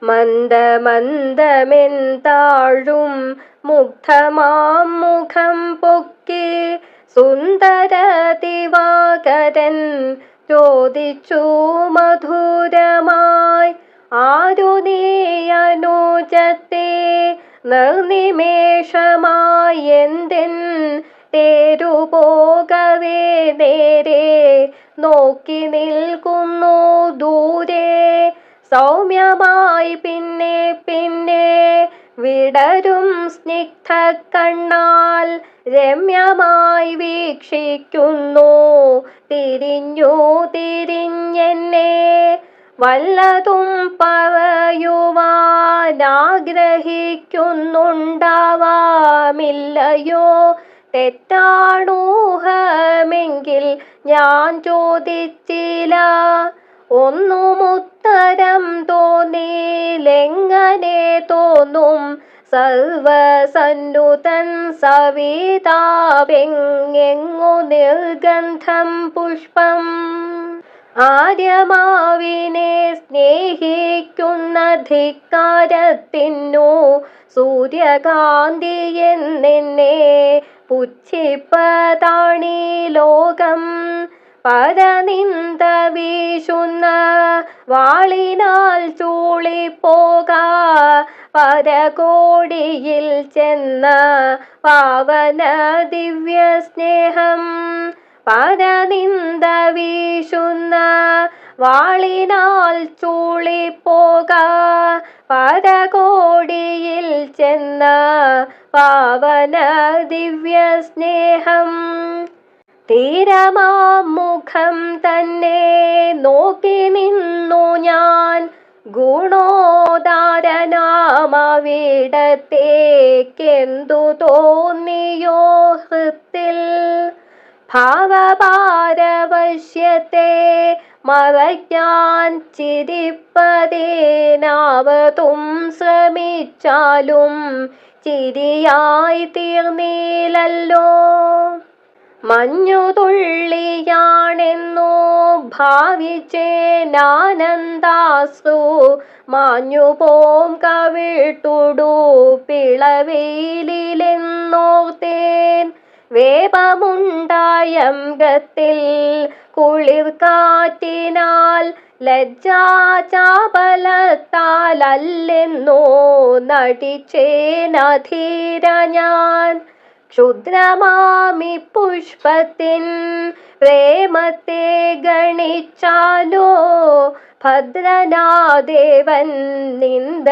മന്ദമന്ദമെന്താഴും മുഗ്ധമാം മുഖം പൊക്കി സുന്ദര ദിവാകരൻ ചോദിച്ചു മധുരമായി, ആരു നീ അനുജത്തെ നിർനിമേഷമായി എന്തിൻ തേരുപോകവേ നേരെ നോക്കി നിൽക്കുന്നു ദൂരെ സൗമ്യമായി പിന്നെ പിന്നെ വിടരും സ്നിഗ്ധ കണ്ണാൽ രമ്യമായി വീക്ഷിക്കുന്നു തിരിഞ്ഞു തിരിഞ്ഞെന്നെ. വല്ലതും പറയുവാനാഗ്രഹിക്കുന്നുണ്ടാവാമില്ലയോ, തെറ്റാണൂഹമെങ്കിൽ ഞാൻ ചോദിച്ചില്ല. ഒന്നുമുത്തരം തോന്നിയിലെങ്ങനെ തോന്നും സർവസന്നുതൻ സവിതാവെങ്ങെങ്ങു നിർഗന്ധം പുഷ്പം. ആര്യമാവിനെ സ്നേഹിക്കുന്ന ധിക്കാരത്തിനു സൂര്യകാന്തി എന്നെ പുച്ഛിപ്പതാണീ ലോകം. പരനിന്ദ വീശുന്ന വാളിനാൽ ചൂളിപ്പോക പരകോടിയിൽ ചെന്ന പാവന ദിവ്യ സ്നേഹം. പരനിന്ദ വീശുന്ന വാളിനാൽ ചൂളിപ്പോക പരകോടിയിൽ ചെന്ന പാവന ദിവ്യ സ്നേഹം. തീരമാം മുഖം തന്നെ നോക്കി നിന്നു ഞാൻ, ഗുണോദാരനാമവിടത്തേക്കെന്തു തോന്നിയോ ഹൃത്തിൽ. ഭാവപാരവശ്യത്തെ മറയ്ക്കാൻ ചിരിപ്പതേനാവതും ശ്രമിച്ചാലും ചിരിയായി തീർന്നില്ലല്ലോ. മഞ്ഞുതുള്ളിയാണെന്നു ഭാവിച്ചേനാനന്ദാശ്രു മാഞ്ഞുപോം കവിട്ടുടു പിളവെയിലെന്നോർത്തേൻ. വേപമുണ്ടായംഗത്തിൽ കുളിർക്കാറ്റിനാൽ ലജ്ജാചാപലത്താലല്ലെന്നോ നടിച്ചേനധീര ഞാൻ. ക്ഷുദ്രമാമി പുഷ്പത്തിൻ പ്രേമത്തെ ഗണിച്ചാലോ ഭദ്രനാദേവൻ നിന്ദനീയമായ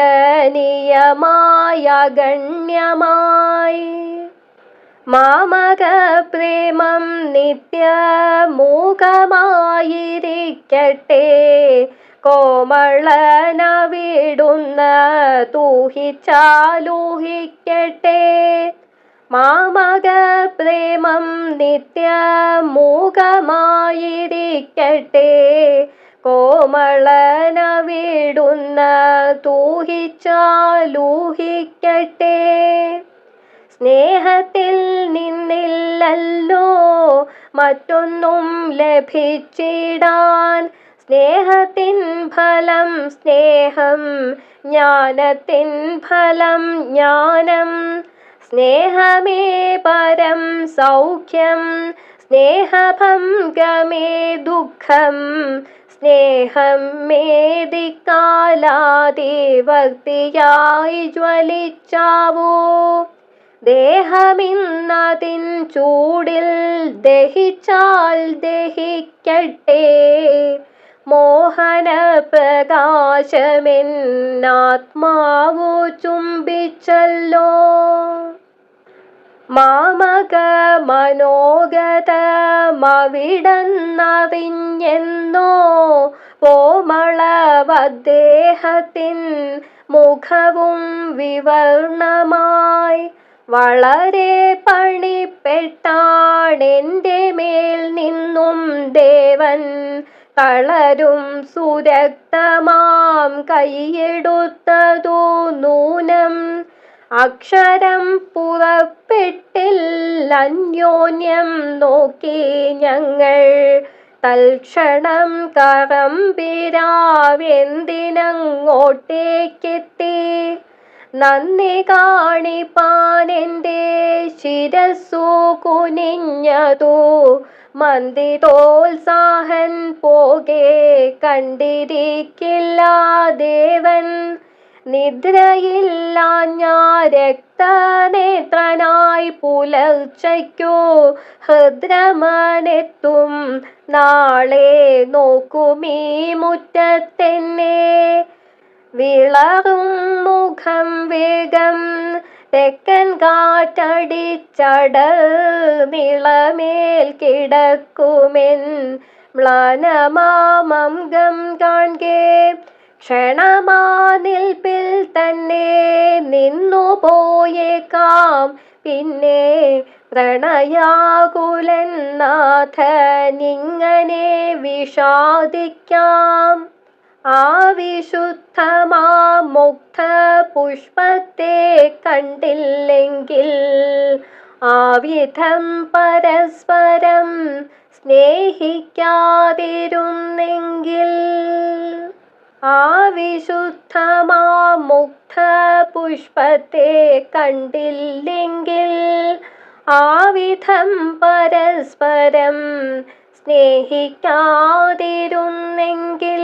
ഗണ്യമായി. മാമക പ്രേമം നിത്യമൂകമായിരിക്കട്ടെ, കോമളനവിടുന്ന തൂഹിച്ചാലൂഹിക്കട്ടെ. മാമക പ്രേമം നിത്യമൂകമായിരിക്കട്ടെ, കോമളനവിടുന്ന തൂഹിച്ചാലൂഹിക്കട്ടെ. സ്നേഹത്തിൽ നിന്നില്ലല്ലോ മറ്റൊന്നും ലഭിച്ചിടാൻ. സ്നേഹത്തിൻ ഫലം സ്നേഹം, ജ്ഞാനത്തിൻ ഫലം ജ്ഞാനം. സ്നേഹമേ പരം സൗഖ്യം, സ്നേഹഭംഗമേ ദുഃഖം. സ്നേഹം മേദിക്കാലാതിഭക്തിയായി ജ്വലിച്ചാവൂ. ദേഹമിന്നതിൻ ചൂടിൽ ദഹിച്ചാൽ ദഹിക്കട്ടെ, മോഹന പ്രകാശമെന്നാത്മാവു ചുംബിച്ചല്ലോ. മാമക മനോഗതമവിടന്നറിഞ്ഞെന്നോ കോമളവദ്ദേഹത്തിൻ മുഖവും വിവർണമായി. വളരെ പണിപ്പെട്ടാണെൻ്റെ മേൽ നിന്നും ദേവൻ കളരും സുരക്തമാം കൈയെടുത്തതു നൂനം. അക്ഷരം പുറപ്പെട്ടില്ലന്യോന്യം നോക്കി ഞങ്ങൾ തൽക്ഷണം കറമ്പിരാവെന്തിനങ്ങോട്ടേക്കെത്തി. നന്ദി കാണിപ്പാനെൻ്റെ ശിരസ്സു കുനിഞ്ഞതു മന്ദിരോത്സാഹൻ പോകെ കണ്ടിരിക്കില്ല ദേവൻ. നിദ്രയില്ലാഞ്ഞ രക്തനേത്രനായി പുലർച്ചയ്ക്കു ഹൃദ്രമനെത്തും നാളെ നോക്കുമീ മുറ്റത്തെന്നെ. വിളറും മുഖം വേഗം തെക്കൻ കാറ്റടിച്ചടർ നിളമേൽ കിടക്കുമെൻ മ്ലാനമാമംഗം കാൺകെ. ക്ഷണമാ നിൽപ്പിൽ തന്നെ നിന്നുപോയേക്കാം പിന്നെ പ്രണയാകുലൻ നാഥനിങ്ങനെ വിഷാദിക്കാം. ആ വിശുദ്ധമാം മുഗ്ധ പുഷ്പത്തെ കണ്ടില്ലെങ്കിൽ, ആവിധം പരസ്പരം സ്നേഹിക്കാതിരുന്നെങ്കിൽ. ആ വിശുദ്ധമാം മുഗ്ധ പുഷ്പത്തെ കണ്ടില്ലെങ്കിൽ, ആവിധം പരസ്പരം സ്നേഹിക്കാതിരുന്നെങ്കിൽ.